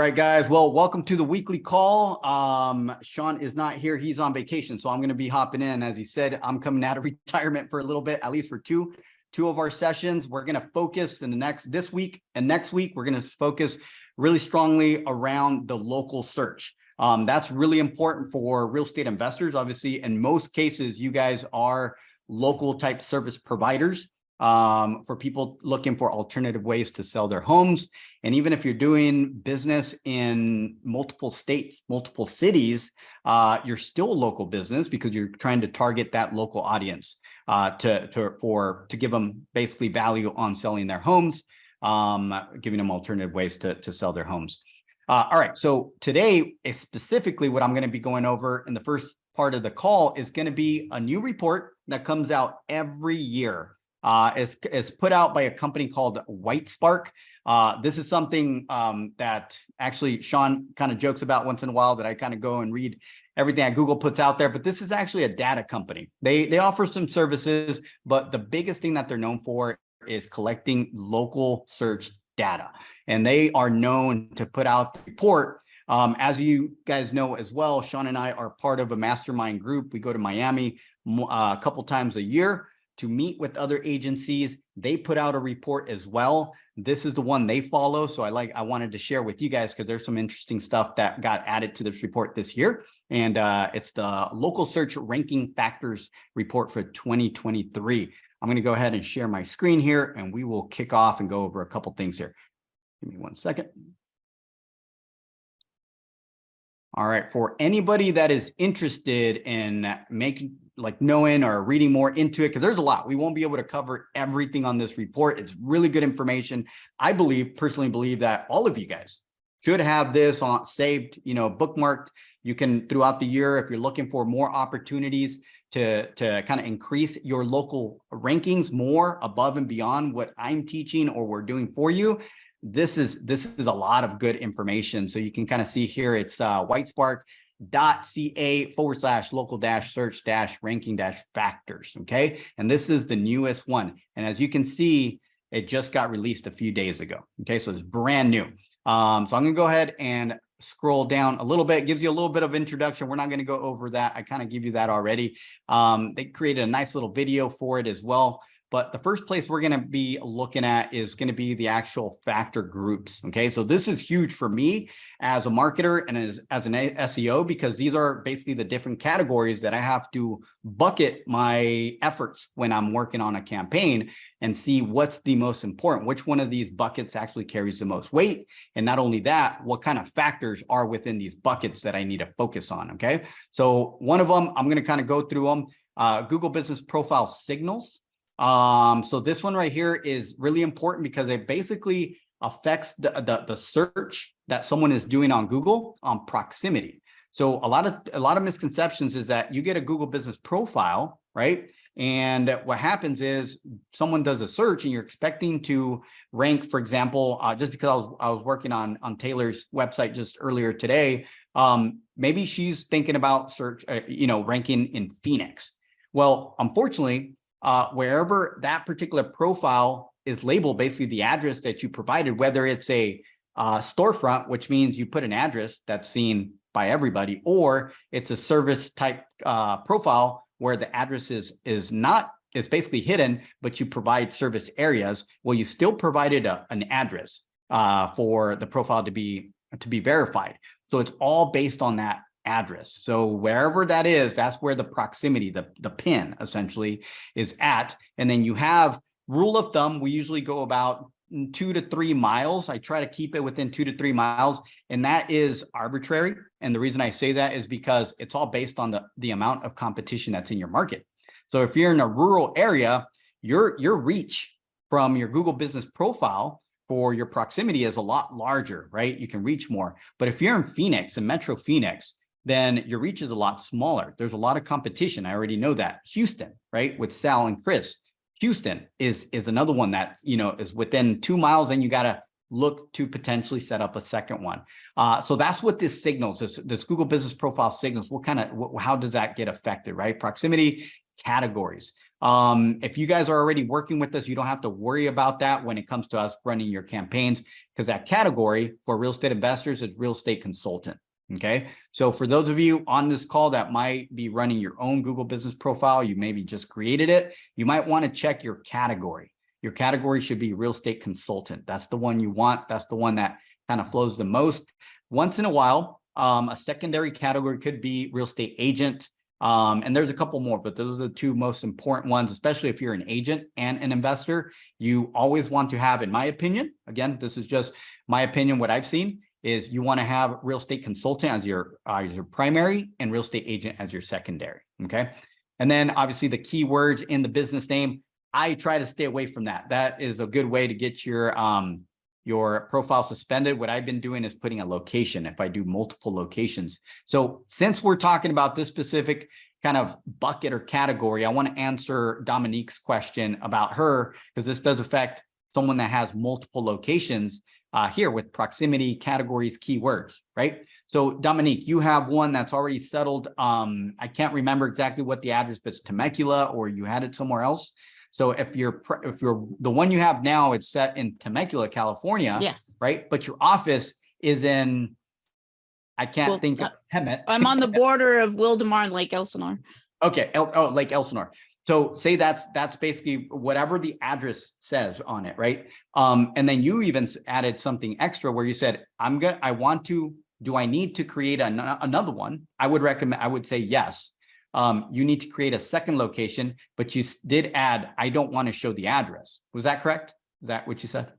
right, guys. Well, welcome to the weekly call. Sean is not here. He's on vacation. So I'm going to be hopping in. As he said, I'm coming out of retirement for a little bit, at least for two of our sessions. We're going to focus in this week and next week. We're going to focus really strongly around the local search. That's really important for real estate investors. Obviously, in most cases, you guys are local type service providers for people looking for alternative ways to sell their homes. And even if you're doing business in multiple states, multiple cities, you're still a local business because you're trying to target that local audience to give them basically value on selling their homes, giving them alternative ways to sell their homes. All right, so today, specifically what I'm going to be going over in the first part of the call is going to be a new report that comes out every year. It's put out by a company called WhiteSpark. This is something that actually Sean kind of jokes about once in a while, that I kind of go and read everything that Google puts out there, but this is actually a data company. They offer some services, but the biggest thing that they're known for is collecting local search data. And they are known to put out the report. As you guys know as well, Sean and I are part of a mastermind group. We go to Miami a couple times a year to meet with other agencies. They put out a report as well. This is the one they follow. So I wanted to share with you guys because there's some interesting stuff that got added to this report this year. And it's the local search ranking factors report for 2023. I'm going to go ahead and share my screen here and we will kick off and go over a couple things here. Give me 1 second. All right, for anybody that is interested in knowing or reading more into it, because there's a lot. We won't be able to cover everything on this report. It's really good information. I personally believe that all of you guys should have this on saved, bookmarked. You can, throughout the year, if you're looking for more opportunities to kind of increase your local rankings more above and beyond what I'm teaching or we're doing for you, this is a lot of good information. So you can kind of see here, it's whitespark.ca/local-search-ranking-factors. Okay. And this is the newest one. And as you can see, it just got released a few days ago. Okay. So it's brand new. So I'm going to go ahead and scroll down a little bit. It gives you a little bit of introduction. We're not going to go over that. I kind of give you that already. They created a nice little video for it as well. But the first place we're going to be looking at is going to be the actual factor groups. Okay, so this is huge for me as a marketer and as an SEO, because these are basically the different categories that I have to bucket my efforts when I'm working on a campaign and see what's the most important, which one of these buckets actually carries the most weight. And not only that, what kind of factors are within these buckets that I need to focus on. Okay, so one of them, I'm going to kind of go through them. Google Business Profile signals. So this one right here is really important because it basically affects the search that someone is doing on Google on proximity. So a lot of misconceptions is that you get a Google Business Profile, right? And what happens is someone does a search and you're expecting to rank, for example, just because I was working on Taylor's website just earlier today, maybe she's thinking about ranking in Phoenix. Well, unfortunately, wherever that particular profile is labeled, basically the address that you provided, whether it's a storefront, which means you put an address that's seen by everybody, or it's a service type profile where the address is basically hidden, but you provide service areas. Well, you still provided an address for the profile to be verified. So it's all based on that address. So wherever that is, that's where the proximity, the pin essentially is at. And then you have rule of thumb. We usually go about 2 to 3 miles. I try to keep it within 2 to 3 miles, and that is arbitrary. And the reason I say that is because it's all based on the amount of competition that's in your market. So if you're in a rural area, your reach from your Google Business Profile for your proximity is a lot larger, right? You can reach more. But if you're in Phoenix and Metro Phoenix, then your reach is a lot smaller. There's a lot of competition. I already know that. Houston, right? With Sal and Chris. Houston is another one that, is within 2 miles, and you got to look to potentially set up a second one. So that's what this signals, this Google Business Profile signals. How does that get affected, right? Proximity, categories. If you guys are already working with us, you don't have to worry about that when it comes to us running your campaigns, because that category for real estate investors is real estate consultant. Okay. So for those of you on this call that might be running your own Google business profile, you maybe just created it, you might want to check your category. Your category should be real estate consultant. That's the one you want. That's the one that kind of flows the most. Once in a while, a secondary category could be real estate agent. And there's a couple more, but those are the two most important ones, especially if you're an agent and an investor. You always want to have, in my opinion, again, this is just my opinion, what I've seen is you want to have real estate consultant as your primary and real estate agent as your secondary. Okay. And then obviously the keywords in the business name, I try to stay away from that. That is a good way to get your profile suspended. What I've been doing is putting a location if I do multiple locations. So since we're talking about this specific kind of bucket or category, I want to answer Dominique's question about her, because this does affect someone that has multiple locations here with proximity, categories, keywords, right? So Dominique, you have one that's already settled. I can't remember exactly what the address, if it's Temecula or you had it somewhere else. So if you're the one you have now, it's set in Temecula, California, Yes. right? But your office is in, I can't think of Hemet. I'm on the border of Wildomar and Lake Elsinore. Okay, Lake Elsinore. So say that's basically whatever the address says on it, right? And then you even added something extra where you said, do I need to create another one? I would say yes. You need to create a second location, but you did add, I don't want to show the address. Was that correct? Is that what you said?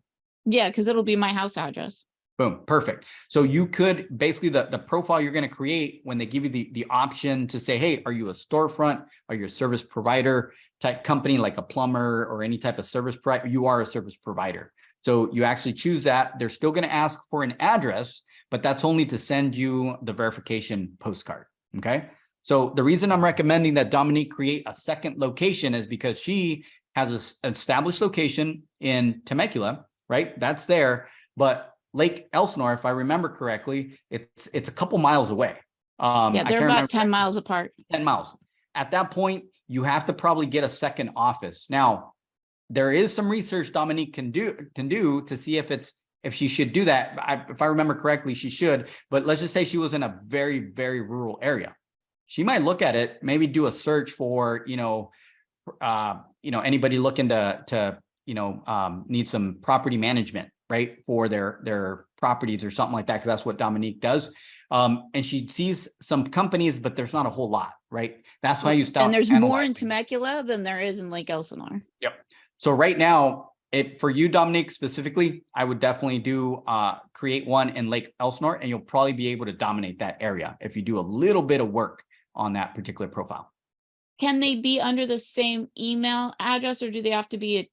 Yeah, because it'll be my house address. Boom, perfect. So you could basically the profile you're going to create when they give you the option to say, hey, are you a storefront? Are you a service provider type company like a plumber or any type of service provider? You are a service provider. So you actually choose that. They're still going to ask for an address, but that's only to send you the verification postcard. Okay. So the reason I'm recommending that Dominique create a second location is because she has an established location in Temecula, right? That's there, but Lake Elsinore, if I remember correctly, it's a couple miles away. Yeah, they're about 10 miles apart. 10 miles. At that point, you have to probably get a second office. Now, there is some research Dominique can do to see if she should do that. If I remember correctly, she should. But let's just say she was in a very, very rural area. She might look at it, maybe do a search for anybody looking to need some property management, right, for their properties or something like that, because that's what Dominique does. And she sees some companies, but there's not a whole lot, right? That's why you start. And there's more in Temecula than there is in Lake Elsinore. Yep. So right now, for you, Dominique, specifically, I would definitely do create one in Lake Elsinore, and you'll probably be able to dominate that area if you do a little bit of work on that particular profile. Can they be under the same email address, or do they have to be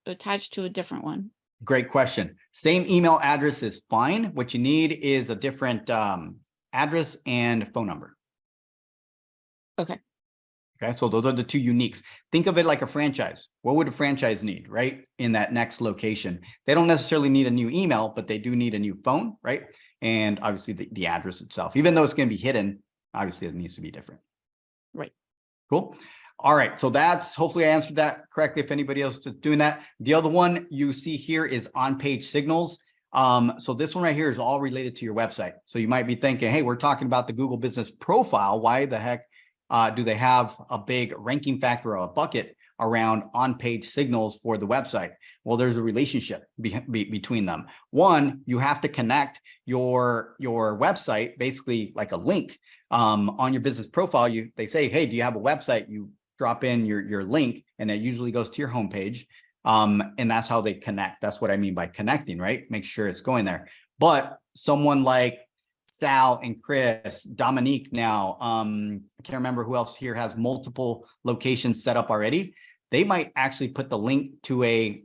attached to a different one? Great question. Same email address is fine. What you need is a different address and phone number. Okay. Okay, so those are the two uniques. Think of it like a franchise. What would a franchise need, right? In that next location. They don't necessarily need a new email, but they do need a new phone, right? And obviously the address itself, even though it's going to be hidden, obviously it needs to be different. Right. Cool. All right. So that's, hopefully I answered that correctly if anybody else is doing that. The other one you see here is on-page signals. So this one right here is all related to your website. So you might be thinking, hey, we're talking about the Google Business Profile. Why the heck do they have a big ranking factor or a bucket around on-page signals for the website? Well, there's a relationship between them. One, you have to connect your website, basically like a link on your business profile. They say, hey, do you have a website? You drop in your link, and it usually goes to your homepage. And that's how they connect. That's what I mean by connecting, right? Make sure it's going there. But someone like Sal and Chris, Dominique now, I can't remember who else here has multiple locations set up already. They might actually put the link to a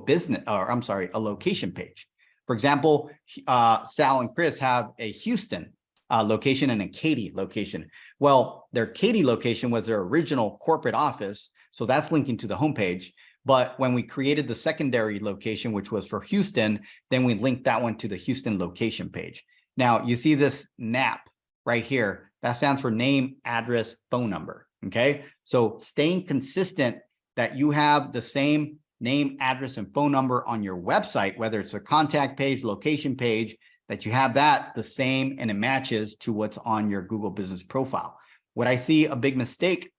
business, or I'm sorry, a location page. For example, Sal and Chris have a Houston location and a Katy location. Well, their Katy location was their original corporate office, so that's linking to the homepage. But when we created the secondary location, which was for Houston, then we linked that one to the Houston location page. Now you see this NAP right here. That stands for name, address, phone number. Okay. So staying consistent that you have the same name, address, and phone number on your website, whether it's a contact page, location page, that you have that the same and it matches to what's on your Google Business Profile. What I see a big mistake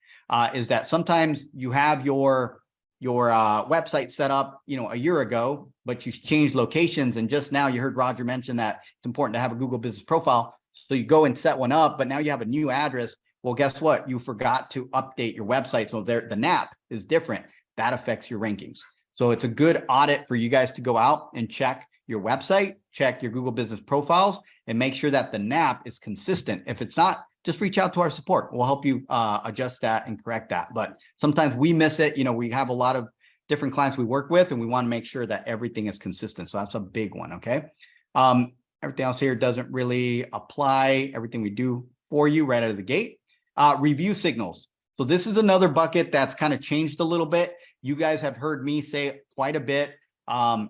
is that sometimes you have your website set up, a year ago, but you changed locations. And just now you heard Roger mention that it's important to have a Google Business Profile. So you go and set one up, but now you have a new address. Well, guess what? You forgot to update your website. So the NAP is different. That affects your rankings. So it's a good audit for you guys to go out and check your website, check your Google Business Profiles, and make sure that the NAP is consistent. If it's not, just reach out to our support. We'll help you adjust that and correct that. But sometimes we miss it. We have a lot of different clients we work with, and we want to make sure that everything is consistent. So that's a big one. Okay. Everything else here doesn't really apply. Everything we do for you right out of the gate. Review signals. So this is another bucket that's kind of changed a little bit. You guys have heard me say quite a bit.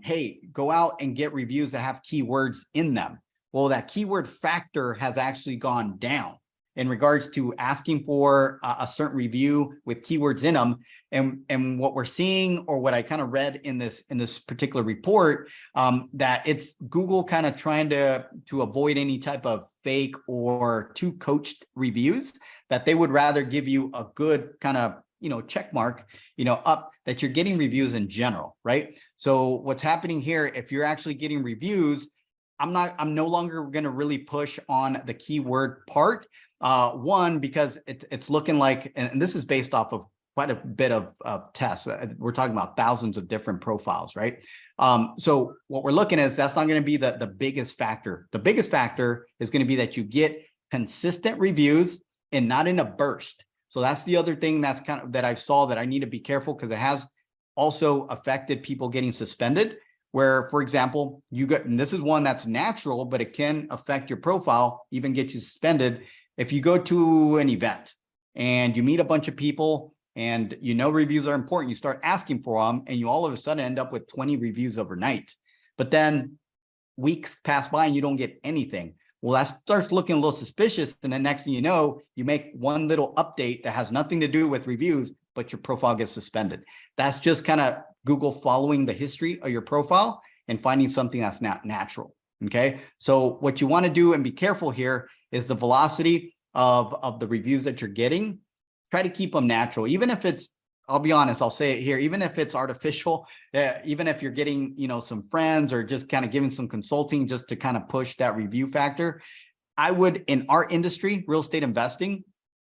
Hey, go out and get reviews that have keywords in them. Well, that keyword factor has actually gone down in regards to asking for a certain review with keywords in them. And what we're seeing, or what I kind of read in this particular report, that it's Google kind of trying to avoid any type of fake or too coached reviews, that they would rather give you a good kind of check mark up that you're getting reviews in general, right? So what's happening here, if you're actually getting reviews, I'm no longer going to really push on the keyword part. One, because it's looking like, and this is based off of quite a bit of tests. We're talking about thousands of different profiles, right? So what we're looking at is that's not going to be the biggest factor. The biggest factor is going to be that you get consistent reviews and not in a burst. So that's the other thing that's kind of that I saw that I need to be careful, because it has also affected people getting suspended. Where, for example, and this is one that's natural, but it can affect your profile, even get you suspended. If you go to an event and you meet a bunch of people and reviews are important, you start asking for them, and you all of a sudden end up with 20 reviews overnight. But then weeks pass by and you don't get anything. Well, that starts looking a little suspicious. And then next thing you know, you make one little update that has nothing to do with reviews, but your profile gets suspended. That's just kind of Google following the history of your profile and finding something that's not natural. Okay. So what you want to do and be careful here is the velocity of the reviews that you're getting. Try to keep them natural, even if it's, I'll be honest, I'll say it here, even if it's artificial, even if you're getting, some friends or just kind of giving some consulting just to kind of push that review factor. I would, in our industry, real estate investing,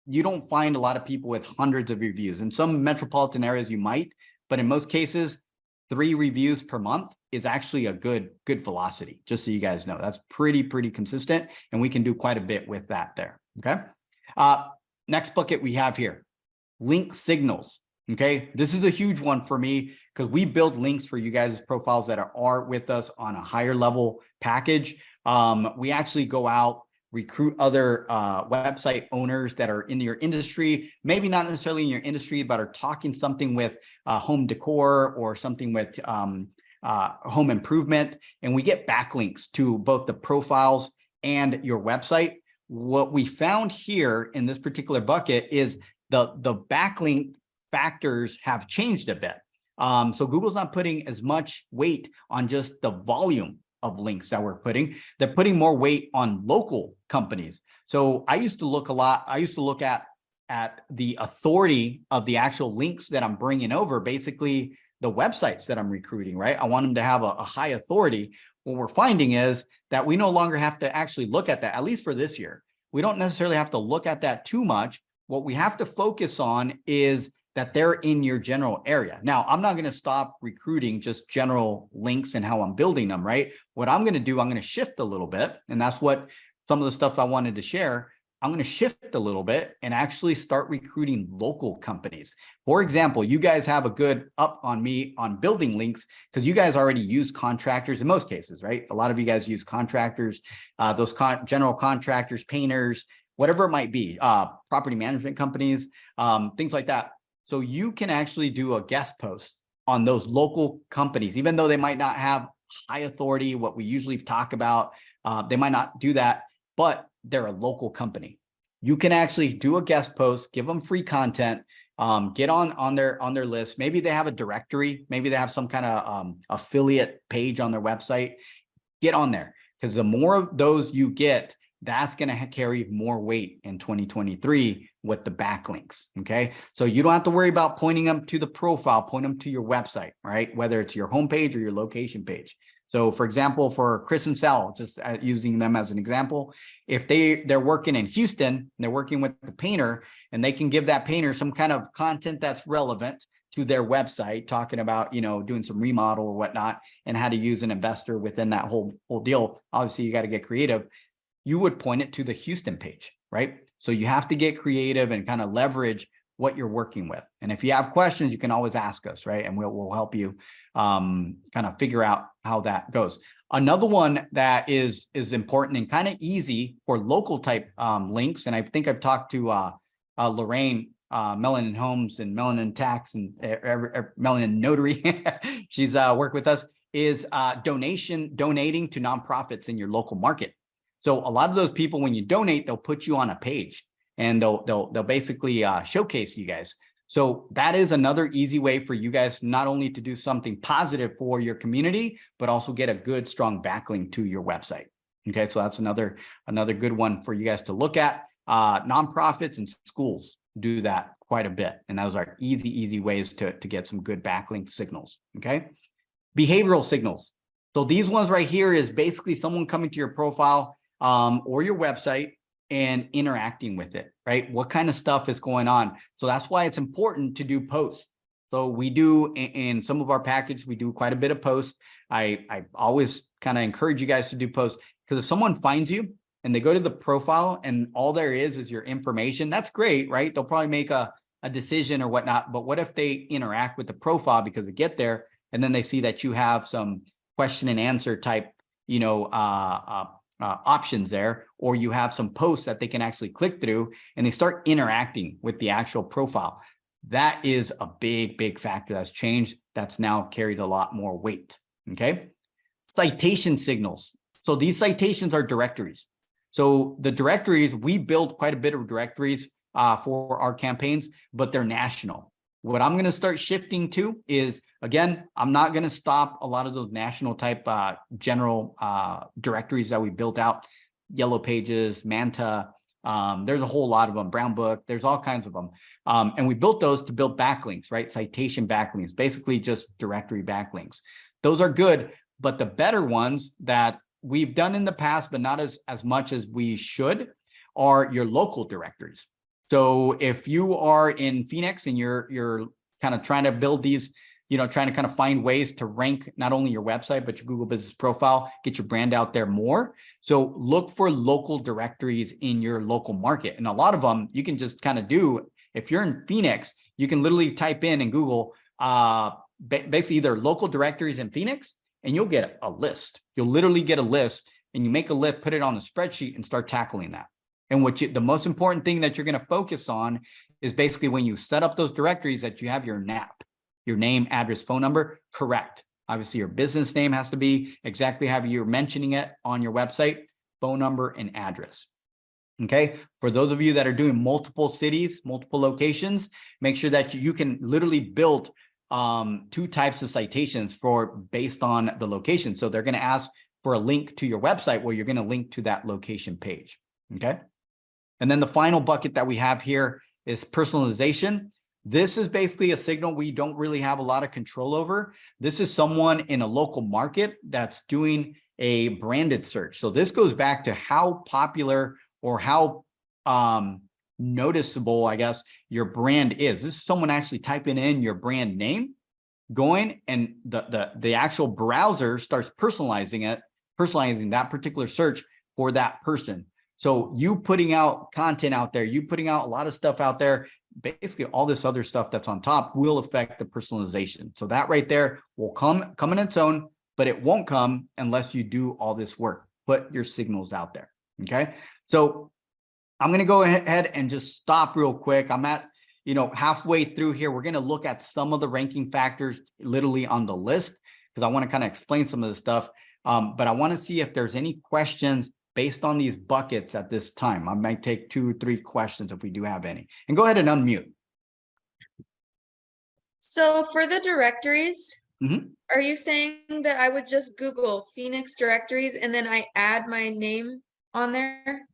you don't find a lot of people with hundreds of reviews. In some metropolitan areas you might, but in most cases, 3 reviews per month is actually a good velocity, just so you guys know. That's pretty consistent, and we can do quite a bit with that there. Okay. Next bucket we have here, link signals. Okay, this is a huge one for me, because we build links for you guys' profiles that are with us on a higher level package. We actually go out, recruit other website owners that are in your industry, maybe not necessarily in your industry, but are talking something with home decor or something with home improvement. And we get backlinks to both the profiles and your website. What we found here in this particular bucket is the backlink factors have changed a bit. So Google's not putting as much weight on just the volume of links that we're putting. They're putting more weight on local companies. So I used to look at the authority of the actual links that I'm bringing over, basically the websites that I'm recruiting, right? I want them to have a high authority. What we're finding is that we no longer have to actually look at that, at least for this year. We don't necessarily have to look at that too much. What we have to focus on is that they're in your general area. Now, I'm not going to stop recruiting just general links and how I'm building them, right? What I'm going to do, I'm going to shift a little bit. And that's what some of the stuff I wanted to share. I'm going to shift a little bit and actually start recruiting local companies. For example, you guys have a good up on me on building links, because you guys already use contractors in most cases, right? A lot of you guys use contractors, those general contractors, painters, whatever it might be, property management companies, things like that. So you can actually do a guest post on those local companies, even though they might not have high authority, what we usually talk about. They might not do that, but they're a local company. you can actually do a guest post, give them free content, get on their list. Maybe they have a directory, maybe they have some kind of affiliate page on their website. Get on there, because the more of those you get, that's going to carry more weight in 2023 with the backlinks. Okay. So you don't have to worry about pointing them to the profile, point them to your website, right? Whether it's your homepage or your location page. So for example, for Chris and Sal, just using them as an example, if they're working in Houston, and they're working with the painter, and they can give that painter some kind of content that's relevant to their website, talking about, doing some remodel or whatnot, and how to use an investor within that whole deal. Obviously, you got to get creative. You would point it to the Houston page, right? So you have to get creative and kind of leverage what you're working with. And if you have questions, you can always ask us, right? And we'll help you kind of figure out how that goes. Another one that is important and kind of easy for local type links, and I think I've talked to Lorraine, Melanin Homes and Melanin Tax and Melanin Notary. She's worked with us, is donating to nonprofits in your local market. So a lot of those people, when you donate, they'll put you on a page, and they'll basically showcase you guys. So that is another easy way for you guys not only to do something positive for your community, but also get a good, strong backlink to your website. Okay, so that's another good one for you guys to look at. Nonprofits and schools do that quite a bit, and those are easy ways to get some good backlink signals. Okay, behavioral signals. So these ones right here is basically someone coming to your profile or your website and interacting with it, right? What kind of stuff is going on? So that's why it's important to do posts. So we do in some of our package, we do quite a bit of posts. I always kind of encourage you guys to do posts, because if someone finds you and they go to the profile and all there is your information, that's great, right? They'll probably make a decision or whatnot. But what if they interact with the profile because they get there and then they see that you have some question and answer type, options there, or you have some posts that they can actually click through and they start interacting with the actual profile. That is a big factor that's changed. That's now carried a lot more weight. Okay. Citation signals. So these citations are directories. So the directories, we build quite a bit of directories for our campaigns, but they're national. What I'm going to start shifting to is, again, I'm not going to stop a lot of those national type general directories that we built out, Yellow Pages, Manta. There's a whole lot of them, Brown Book, there's all kinds of them. And we built those to build backlinks, right? Citation backlinks, basically just directory backlinks. Those are good, but the better ones that we've done in the past, but not as much as we should, are your local directories. So if you are in Phoenix and you're kind of trying to build these, trying to kind of find ways to rank not only your website, but your Google Business Profile, get your brand out there more. So look for local directories in your local market. And a lot of them you can just kind of do. If you're in Phoenix, you can literally type in Google, basically either local directories in Phoenix, and you'll get a list. You'll literally get a list, and you make a list, put it on a spreadsheet, and start tackling that. And the most important thing that you're going to focus on is basically when you set up those directories that you have your NAP, your name, address, phone number, correct. Obviously, your business name has to be exactly how you're mentioning it on your website, phone number, and address. Okay. For those of you that are doing multiple cities, multiple locations, make sure that you can literally build two types of citations based on the location. So they're going to ask for a link to your website where you're going to link to that location page. Okay. And then the final bucket that we have here is personalization. This is basically a signal we don't really have a lot of control over. This is someone in a local market that's doing a branded search. So this goes back to how popular or how noticeable, I guess, your brand is. This is someone actually typing in your brand name, going, and the actual browser starts personalizing that particular search for that person. So you putting out content out there, you putting out a lot of stuff out there, basically all this other stuff that's on top will affect the personalization. So that right there will come in its own, but it won't come unless you do all this work. Put your signals out there. Okay. So I'm going to go ahead and just stop real quick. I'm at, halfway through here. We're going to look at some of the ranking factors literally on the list, because I want to kind of explain some of the stuff. But I want to see if there's any questions based on these buckets at this time. I might take 2 or 3 questions if we do have any. And go ahead and unmute. So for the directories, Mhm. are you saying that I would just Google Phoenix directories and then I add my name on there?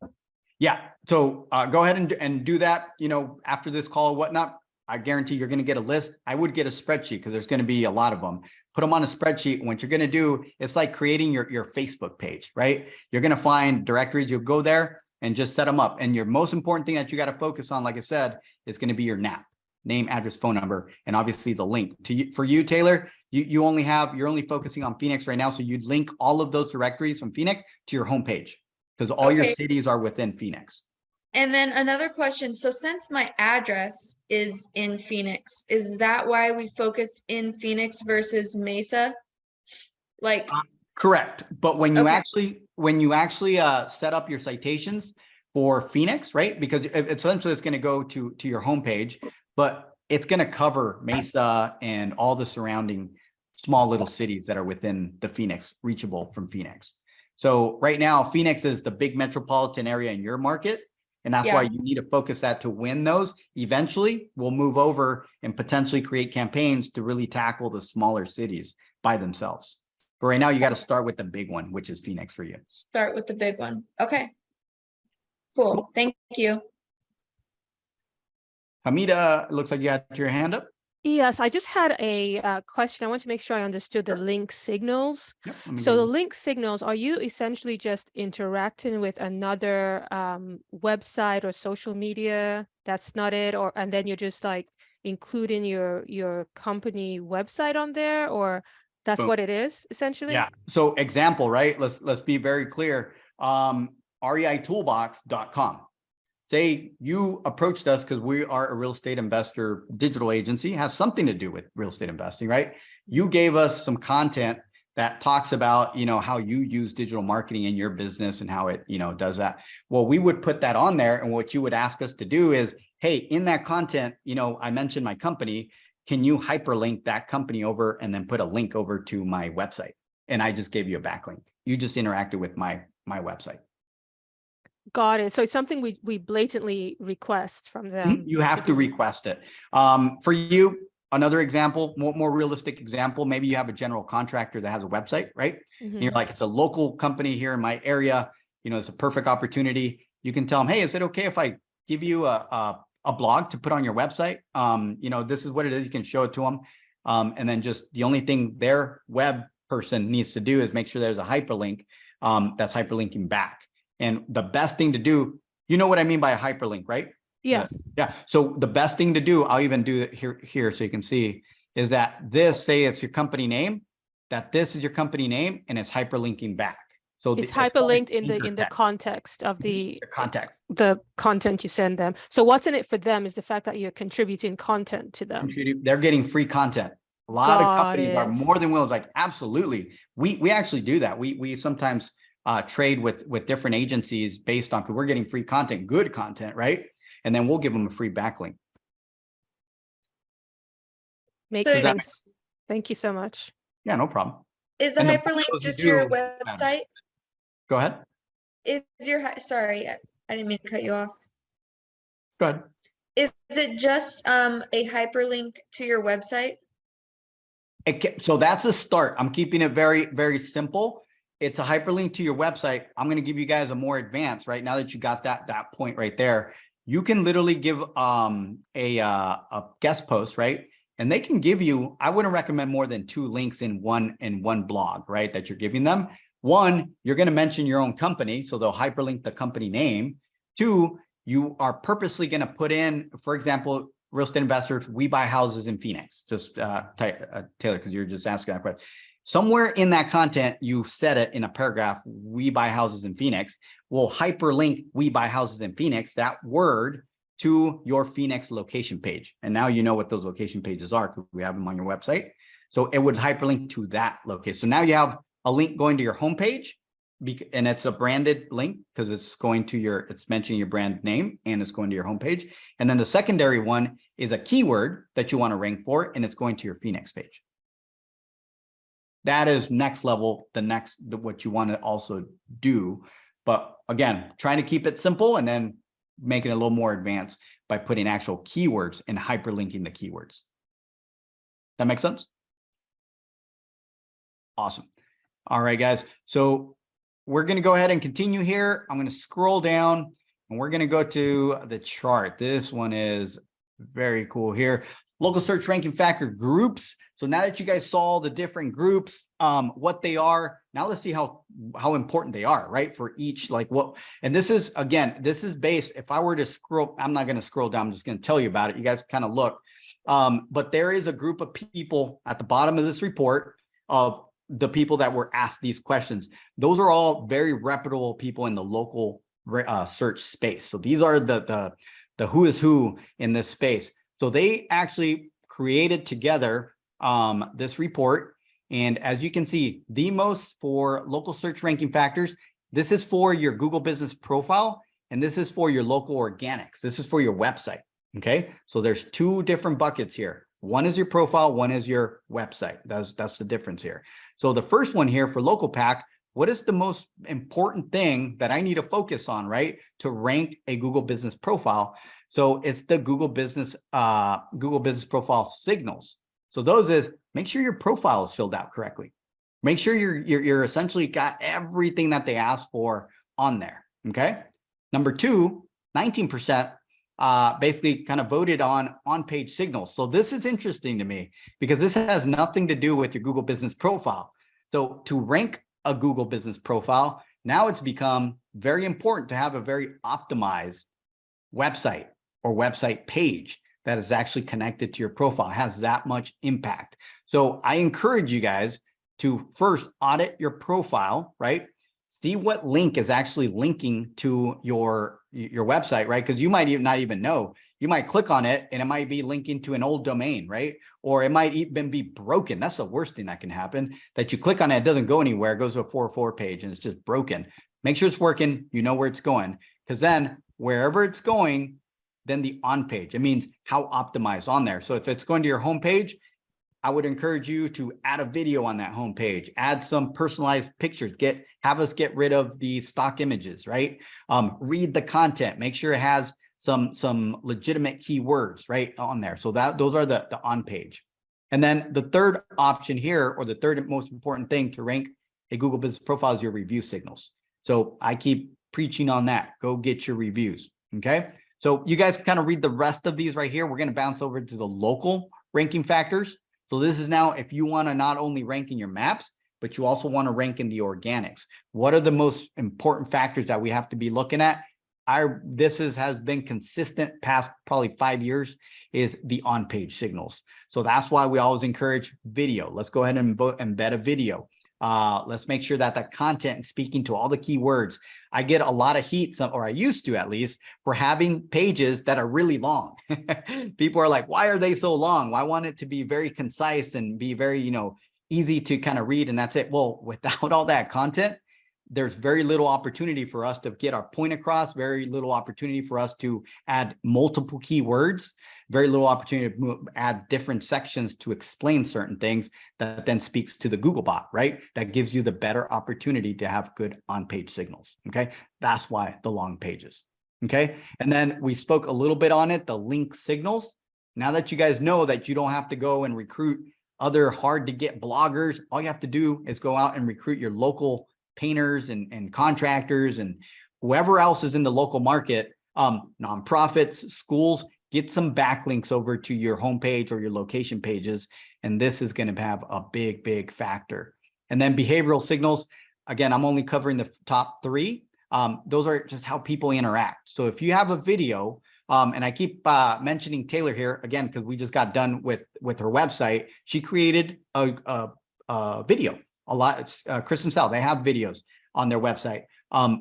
Yeah, so go ahead and do that, you know, after this call or whatnot. I guarantee you're going to get a list. I would get a spreadsheet because there's going to be a lot of them. Put them on a spreadsheet. And what you're going to do, it's like creating your Facebook page, right? You're going to find directories. You'll go there and just set them up. And your most important thing that you got to focus on, like I said, is going to be your NAP, name, address, phone number, and obviously the link. To you, for you, Taylor, you're only focusing on Phoenix right now. So you'd link all of those directories from Phoenix to your homepage because all your Okay. cities are within Phoenix. And then another question. So since my address is in Phoenix, is that why we focus in Phoenix versus Mesa? Like, Correct. But when you Okay. actually set up your citations for Phoenix, right? Because essentially it's going to go to your homepage, but it's going to cover Mesa and all the surrounding small little cities that are within the Phoenix, reachable from Phoenix. So right now, Phoenix is the big metropolitan area in your market. And that's why Yeah. you need to focus that to win those. Eventually, we'll move over and potentially create campaigns to really tackle the smaller cities by themselves. But right now, you got to start with the big one, which is Phoenix for you. Start with the big one. Okay. Cool. Thank you. Hamida, it looks like you had your hand up. Yes, I just had a question. I want to make sure I understood the link signals. Yep, let me So get the you- link signals, are you essentially just interacting with another website or social media? That's not it, or and then you're just like including your company website on there, or that's Boom. what it is essentially? Yeah. So example, right? Let's be very clear. REIToolbox.com. Say you approached us because we are a real estate investor digital agency, has something to do with real estate investing, right? You gave us some content that talks about, you know, how you use digital marketing in your business and how it, you know, does that. Well, we would put that on there. And what you would ask us to do is, hey, in that content, you know, I mentioned my company. Can you hyperlink that company over and then put a link over to my website? And I just gave you a backlink. You just interacted with my website. Got it. So it's something we blatantly request from them. You have to do. request it. For you, another example, more realistic example, maybe you have a general contractor that has a website, right? And you're Mhm. like, it's a local company here in my area. You know, it's a perfect opportunity. You can tell them, hey, is it okay if I give you a blog to put on your website? You know, this is what it is. You can show it to them. And then just the only thing their web person needs to do is make sure there's a hyperlink that's hyperlinking back. And the best thing to do, you know what I mean by a hyperlink, right? Yeah. Yeah. So the best thing to do, I'll even do it here so you can see, is that this, say it's your company name, that this is your company name and it's hyperlinking back. So It's called hyperlinked in anchor the text. context of the Context. the content you send them. So what's in it for them is the fact that you're contributing content to them. They're getting free content. A lot of Got companies are it. more than willing, like, absolutely. We actually do that. We sometimes trade with different agencies based on, because we're getting free content, good content, right? And then we'll give them a free backlink. Makes So- sense. Thank you so much. Yeah, no problem. Is the And the hyperlink photos you just your do, website? Go ahead. Is your sorry, I didn't mean to cut you off. Go ahead. Is it just a hyperlink to your website? So that's a start. I'm keeping it very, very simple. It's a hyperlink to your website. I'm going to give you guys a more advanced, right? Now that you got that point right there, you can literally give a guest post, right? And they can give you, I wouldn't recommend more than 2 links in one blog, right? That you're giving them. 1, you're going to mention your own company, so they'll hyperlink the company name. 2, you are purposely going to put in, for example, real estate investors, we buy houses in Phoenix. Just Taylor, because you're just asking that question. Somewhere in that content, you said it in a paragraph, we buy houses in Phoenix. We'll hyperlink we buy houses in Phoenix, that word, to your Phoenix location page. And now you know what those location pages are because we have them on your website. So it would hyperlink to that location. So now you have a link going to your homepage, and it's a branded link because it's going to it's mentioning your brand name and it's going to your homepage. And then the secondary one is a keyword that you want to rank for, and it's going to your Phoenix page. That is next level, what you want to also do But again, trying to keep it simple and then making it a little more advanced by putting actual keywords and hyperlinking the keywords. That makes sense? Awesome. All right, guys. So we're going to go ahead and continue here. I'm going to scroll down and we're going to go to the chart. This one is very cool here. Local search ranking factor groups. So now that you guys saw the different groups, what they are, now let's see how important they are, right? For each, like what, and this is, again, this is based, if I were to scroll, I'm not going to scroll down, I'm just going to tell you about it. You guys kind of look, but there is a group of people at the bottom of this report of the people that were asked these questions. Those are all very reputable people in the local search space. So these are the who is who in this space. So they actually created together this report. And as you can see, the most for local search ranking factors, this is for your Google Business Profile, and this is for your local organics. This is for your website. Okay, so there's two different buckets here. One is your profile, one is your website. That's the difference here. So the first one here for local pack, what is the most important thing that I need to focus on, right, to rank a Google Business Profile? So it's the Google Business Profile signals. So those is, make sure your profile is filled out correctly. Make sure you're essentially got everything that they asked for on there. Okay. Number two, 19% basically kind of voted on-page signals. So this is interesting to me because this has nothing to do with your Google Business Profile. So to rank a Google Business Profile, now it's become very important to have a very optimized website or website page that is actually connected to your profile, has that much impact. So I encourage you guys to first audit your profile, right? See what link is actually linking to your website, right? Because you might not even know. You might click on it and it might be linking to an old domain, right? Or it might even be broken. That's the worst thing that can happen, that you click on it, it doesn't go anywhere, it goes to a 404 page and it's just broken. Make sure it's working, you know where it's going, because then wherever it's going, then the on page, it means how optimized on there. So if it's going to your home page, I would encourage you to add a video on that home page, add some personalized pictures, have us get rid of the stock images, right? Read the content, make sure it has some legitimate keywords right on there. So those are the on page. And then the third option here, or the third most important thing to rank a Google Business Profile, is your review signals. So I keep preaching on that. Go get your reviews. Okay. So you guys kind of read the rest of these right here. We're going to bounce over to the local ranking factors. So this is now if you want to not only rank in your maps, but you also want to rank in the organics. What are the most important factors that we have to be looking at? This has been consistent past probably 5 years, is the on-page signals. So that's why we always encourage video. Let's go ahead and embed a video. Let's make sure that the content is speaking to all the keywords. I get a lot of heat, or I used to at least, for having pages that are really long. People are like, why are they so long? Well, I want it to be very concise and be very, easy to kind of read, and that's it. Well, without all that content, there's very little opportunity for us to get our point across, very little opportunity for us to add multiple keywords, very little opportunity to add different sections to explain certain things that then speaks to the Googlebot, right? That gives you the better opportunity to have good on-page signals, okay? That's why the long pages, okay? And then we spoke a little bit on it, the link signals. Now that you guys know that you don't have to go and recruit other hard-to-get bloggers, all you have to do is go out and recruit your local painters and contractors and whoever else is in the local market, nonprofits, schools. Get some backlinks over to your homepage or your location pages, and this is going to have a big, big factor. And then behavioral signals, again, I'm only covering the top 3. Those are just how people interact. So if you have a video, and I keep mentioning Taylor here again because we just got done with her website. She created a video. A lot, Kristen Sell, they have videos on their website.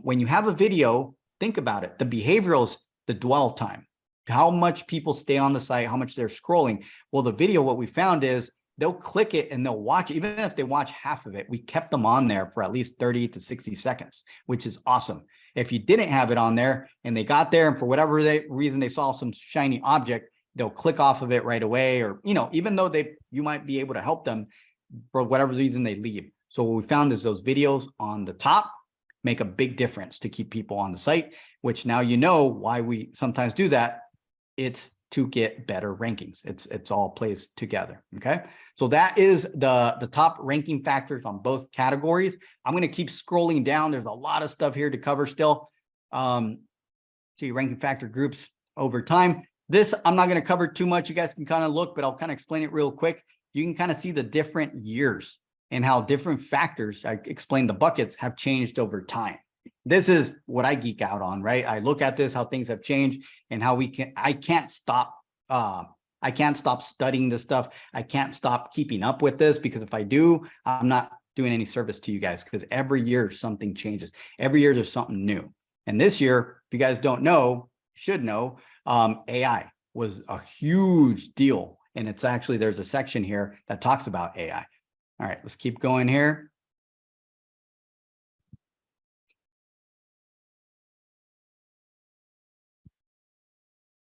When you have a video, think about it. The behaviorals, the dwell time, how much people stay on the site, how much they're scrolling. Well, the video, what we found is they'll click it and they'll watch, even if they watch half of it, we kept them on there for at least 30 to 60 seconds, which is awesome. If you didn't have it on there and they got there and for whatever reason they saw some shiny object, they'll click off of it right away, or, even though you might be able to help them, for whatever reason they leave. So what we found is those videos on the top, make a big difference to keep people on the site, which now you know why we sometimes do that. It's to get better rankings. It's all plays together. Okay. So that is the top ranking factors on both categories. I'm going to keep scrolling down. There's a lot of stuff here to cover still. See ranking factor groups over time. This I'm not going to cover too much. You guys can kind of look, but I'll kind of explain it real quick. You can kind of see the different years and how different factors, I explained the buckets, have changed over time. This is what I geek out on, right? I look at this, how things have changed and how I can't stop studying this stuff. I can't stop keeping up with this, because if I do, I'm not doing any service to you guys, because every year something changes. Every year there's something new. And this year, if you guys don't know, should know, AI was a huge deal. And it's actually, there's a section here that talks about AI. All right, let's keep going here.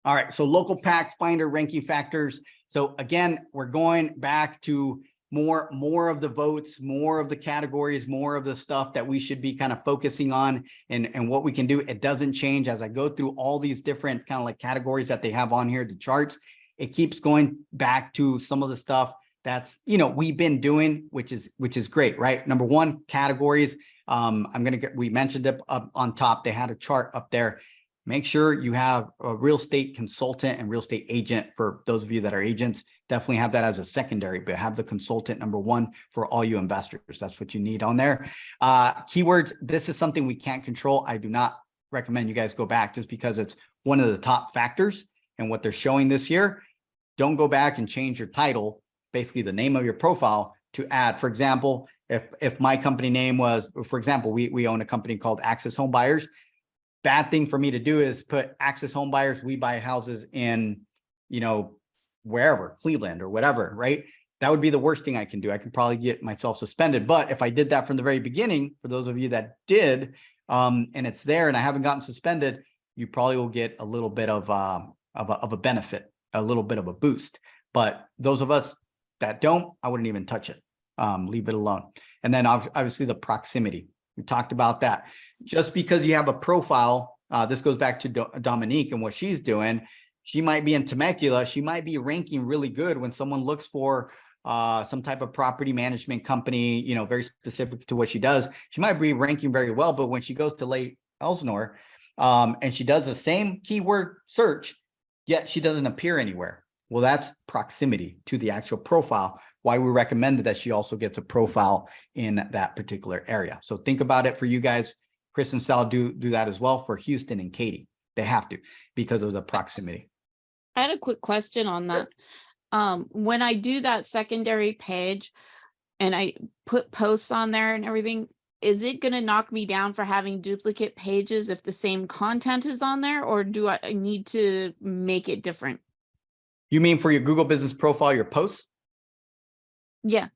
All right, so local pack finder ranking factors. So again, we're going back to more of the votes, more of the categories, more of the stuff that we should be kind of focusing on, and what we can do. It doesn't change as I go through all these different kind of like categories that they have on here, the charts. It keeps going back to some of the stuff that's, you know, we've been doing, which is great, right? Number one, categories. We mentioned it up on top. They had a chart up there. Make sure you have a real estate consultant and real estate agent. For those of you that are agents, definitely have that as a secondary, but have the consultant number one for all you investors. That's what you need on there. Keywords, this is something we can't control. I do not recommend you guys go back just because it's one of the top factors and what they're showing this year. Don't go back and change your title, basically the name of your profile, to add. For example, if my company name was, for example, we own a company called Access Home Buyers. Bad thing for me to do is put Access Home Buyers, we buy houses in, you know, wherever, Cleveland or whatever, right? That would be the worst thing I can do. I can probably get myself suspended. But if I did that from the very beginning, for those of you that did, and it's there and I haven't gotten suspended, you probably will get a little bit of a benefit, a little bit of a boost. But those of us that don't, I wouldn't even touch it. Leave it alone. And then obviously the proximity. We talked about that. Just because you have a profile, this goes back to Dominique and what she's doing. She might be in Temecula. She might be ranking really good when someone looks for some type of property management company, you know, very specific to what she does. She might be ranking very well, but when she goes to Lake Elsinore and she does the same keyword search, yet she doesn't appear anywhere. Well, that's proximity to the actual profile. Why we recommended that she also gets a profile in that particular area. So think about it for you guys. Chris and Sal do that as well for Houston and Katy. They have to, because of the proximity. I had a quick question on that. When I do that secondary page and I put posts on there and everything, is it going to knock me down for having duplicate pages if the same content is on there, or do I need to make it different? You mean for your Google Business Profile, your posts? Yeah.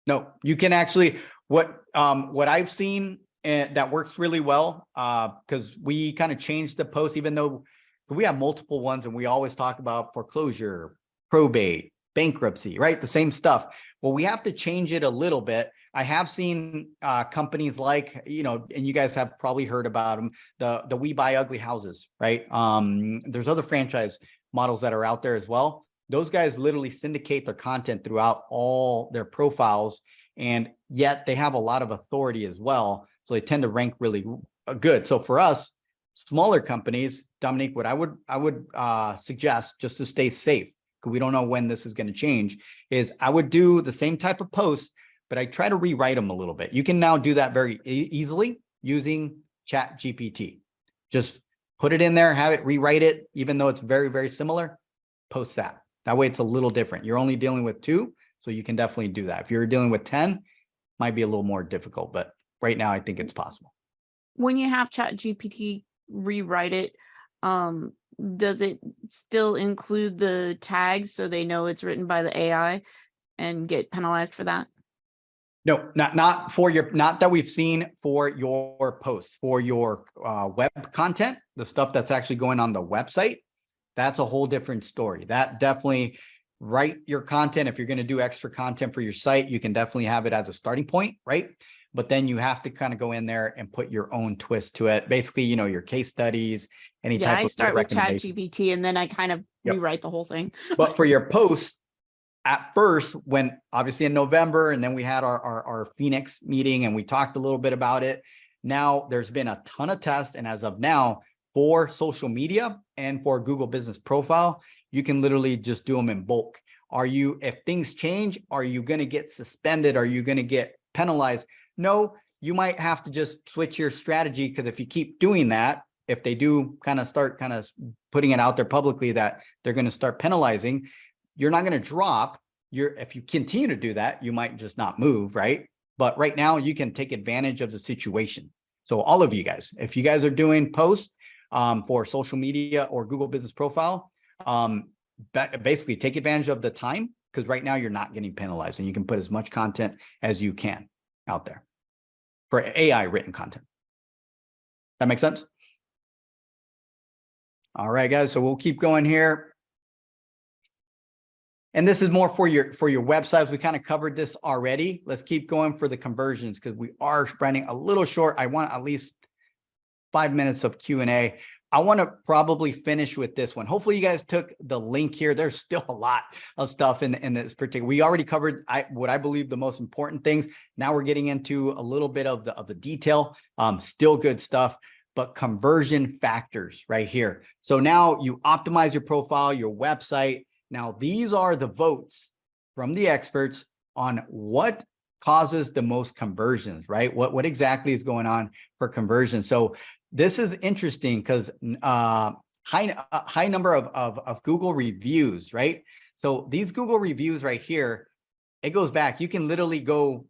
No, you can actually, what I've seen that works really well, because we kind of changed the post, even though we have multiple ones and we always talk about foreclosure, probate, bankruptcy, right? The same stuff. Well, we have to change it a little bit. I have seen companies like, you know, and you guys have probably heard about them, the We Buy Ugly Houses, right? There's other franchise models that are out there as well. Those guys literally syndicate their content throughout all their profiles, and yet they have a lot of authority as well. So they tend to rank really good. So for us, smaller companies, Dominique, what I would suggest, just to stay safe, because we don't know when this is going to change, is I would do the same type of posts, but I try to rewrite them a little bit. You can now do that very easily using ChatGPT. Just put it in there, have it rewrite it, even though it's very, very similar, post that. That way it's a little different. You're only dealing with 2, so you can definitely do that. If you're dealing with 10, might be a little more difficult, but right now I think it's possible. When you have ChatGPT rewrite it, does it still include the tags so they know it's written by the AI and get penalized for that? No, not for your, not that we've seen for your posts, for your web content, the stuff that's actually going on the website. That's a whole different story. That definitely, write your content. If you're going to do extra content for your site, you can definitely have it as a starting point, right? but then you have to kind of go in there and put your own twist to it. Basically, you know, your case studies, any Yeah, type I of start with recommendation. ChatGPT and then I kind of Yep. rewrite the whole thing. But for your posts, at first, when obviously in November, and then we had our Phoenix meeting and we talked a little bit about it. Now there's been a ton of tests. And as of now, for social media and for Google Business Profile, you can literally just do them in bulk. If things change, are you going to get suspended? Are you going to get penalized? No, you might have to just switch your strategy, because if you keep doing that, if they do start putting it out there publicly that they're going to start penalizing, you're not going to drop. If you continue to do that, you might just not move, right? But right now you can take advantage of the situation. So all of you guys, if you guys are doing posts for social media or Google Business Profile, basically take advantage of the time, because right now you're not getting penalized and you can put as much content as you can out there for AI written content. That makes sense? All right, guys. So we'll keep going here. And this is more for your websites. We kind of covered this already. Let's keep going for the conversions, because we are running a little short. I want at least 5 minutes of Q&A. I want to probably finish with this one. Hopefully you guys took the link here. There's still a lot of stuff in this particular. We already covered what I believe the most important things. Now we're getting into a little bit of the detail. Still good stuff, but conversion factors right here. So now you optimize your profile, your website. Now, these are the votes from the experts on what causes the most conversions, right? What exactly is going on for conversion? So this is interesting because high number of Google reviews, right? So these Google reviews right here, it goes back. You can literally go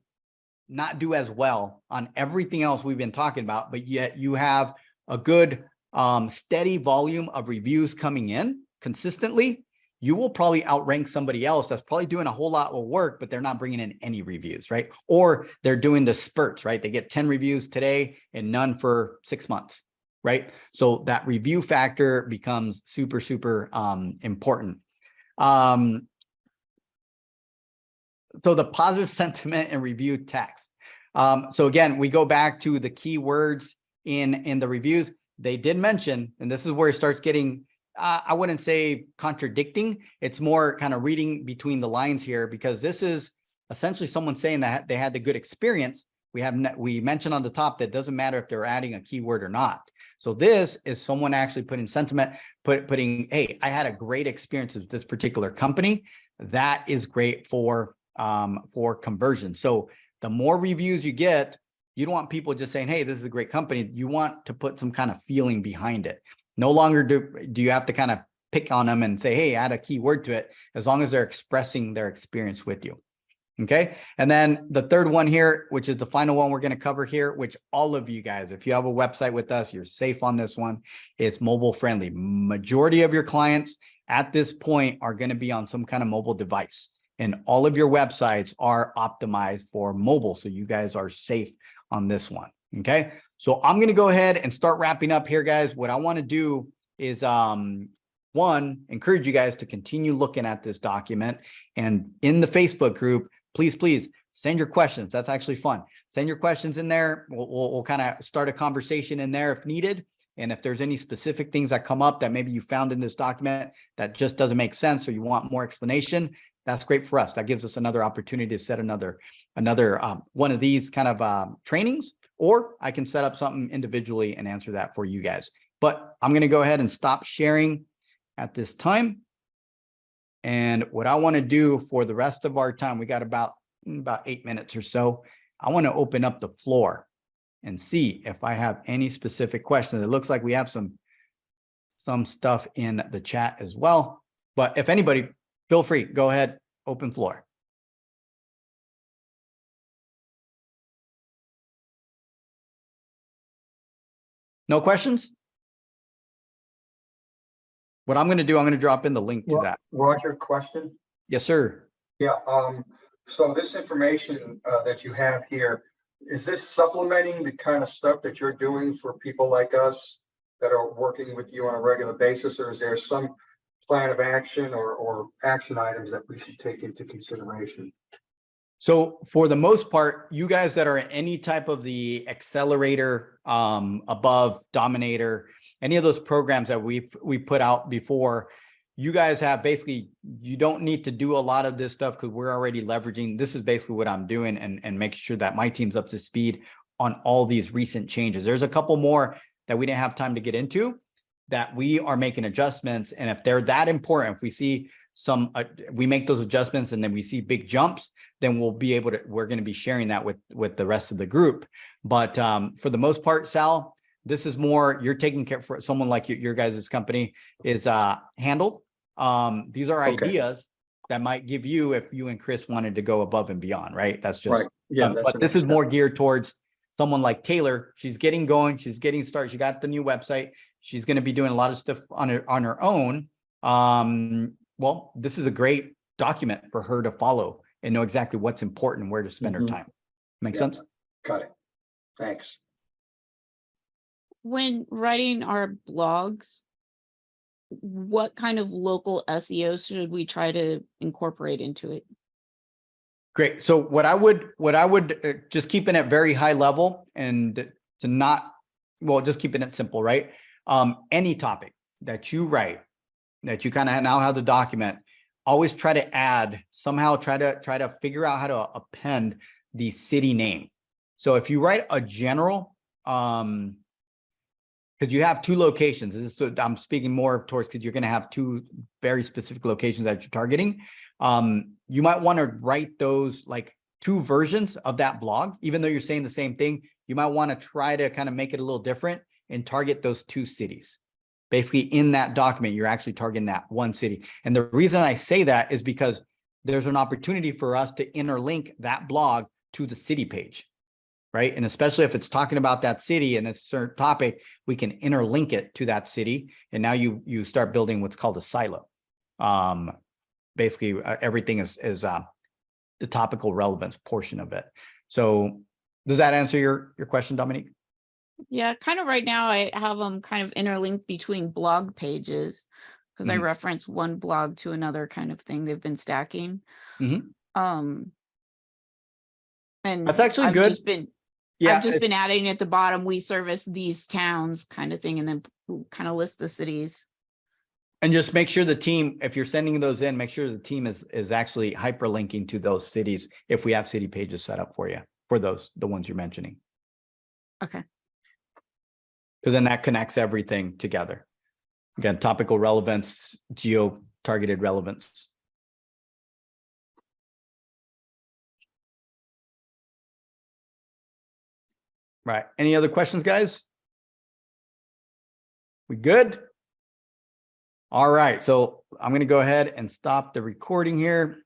not do as well on everything else we've been talking about, but yet you have a good steady volume of reviews coming in consistently. You will probably outrank somebody else that's probably doing a whole lot of work, but they're not bringing in any reviews, right? Or they're doing the spurts, right? They get 10 reviews today and none for 6 months, right? So that review factor becomes super, super important. So the positive sentiment and review text. So again, we go back to the keywords in the reviews. They did mention, and this is where it starts getting, I wouldn't say contradicting. It's more kind of reading between the lines here, because this is essentially someone saying that they had the good experience. We mentioned on the top that it doesn't matter if they're adding a keyword or not. So this is someone actually putting sentiment, putting, hey, I had a great experience with this particular company. That is great for conversion. So the more reviews you get, you don't want people just saying, hey, this is a great company. You want to put some kind of feeling behind it. No longer do you have to kind of pick on them and say, hey, add a keyword to it, as long as they're expressing their experience with you. Okay. And then the third one here, which is the final one we're going to cover here, which all of you guys, if you have a website with us, you're safe on this one. It's mobile friendly. Majority of your clients at this point are going to be on some kind of mobile device, and all of your websites are optimized for mobile. So you guys are safe on this one. Okay. So I'm going to go ahead and start wrapping up here, guys. What I want to do is, one, encourage you guys to continue looking at this document, and in the Facebook group, please send your questions. That's actually fun. Send your questions in there. We'll kind of start a conversation in there if needed. And if there's any specific things that come up that maybe you found in this document that just doesn't make sense, or you want more explanation, that's great for us. That gives us another opportunity to set another one of these kind of trainings, or I can set up something individually and answer that for you guys. But I'm going to go ahead and stop sharing at this time. And what I want to do for the rest of our time, we got about 8 minutes or so. I want to open up the floor and see if I have any specific questions. It looks like we have some stuff in the chat as well. But if anybody, feel free, go ahead, open floor. No questions? What I'm going to do, I'm going to drop in the link to that. Roger, question? Yes, sir. Yeah, so this information that you have here, is this supplementing the kind of stuff that you're doing for people like us that are working with you on a regular basis, or is there some plan of action or action items that we should take into consideration? So for the most part, you guys that are in any type of the accelerator, above Dominator, any of those programs that we put out before, you guys have basically, you don't need to do a lot of this stuff because we're already leveraging. This is basically what I'm doing and make sure that my team's up to speed on all these recent changes. There's a couple more that we didn't have time to get into that we are making adjustments. And if they're that important, if we see some, we make those adjustments and then we see big jumps, then we'll be able to, we're going to be sharing that with the rest of the group. But for the most part, Sal, this is more, you're taking care for someone like your guys' company is handled. These are Okay. ideas that might give you, if you and Chris wanted to go above and beyond, right? That's just, Right. Yeah. that's but the this next is step. more geared towards someone like Taylor. She's getting going. She's getting started. She got the new website. She's going to be doing a lot of stuff on her own. Well, this is a great document for her to follow and know exactly what's important and where to spend her Mhm. time. Make Yeah. sense? Got it. Thanks. When writing our blogs, what kind of local SEO should we try to incorporate into it? Great. So what I would just keeping it very high level and to not, well, just keeping it simple, right? Any topic that you write, that you kind of now have the document, always try to add somehow, try to figure out how to append the city name. So if you write a general, because you have two locations, this is what I'm speaking more towards, because you're going to have two very specific locations that you're targeting. You might want to write those like two versions of that blog, even though you're saying the same thing. You might want to try to kind of make it a little different and target those two cities. Basically, in that document, you're actually targeting that one city. And the reason I say that is because there's an opportunity for us to interlink that blog to the city page, right? And especially if it's talking about that city and a certain topic, we can interlink it to that city. And now you start building what's called a silo. Basically, everything is the topical relevance portion of it. So does that answer your question, Dominique? Yeah, kind of right now I have them kind of interlinked between blog pages because I Mhm. reference one blog to another kind of thing. They've been stacking. Mhm. And That's actually I've good. just been Yeah, I've just been adding at the bottom, we service these towns kind of thing, and then kind of list the cities. and just make sure the team, if you're sending those in, make sure the team is actually hyperlinking to those cities if we have city pages set up for you, for the ones you're mentioning. Okay. Because then that connects everything together. Again, topical relevance, geo-targeted relevance. Right. Any other questions, guys? We good? All right. So I'm going to go ahead and stop the recording here.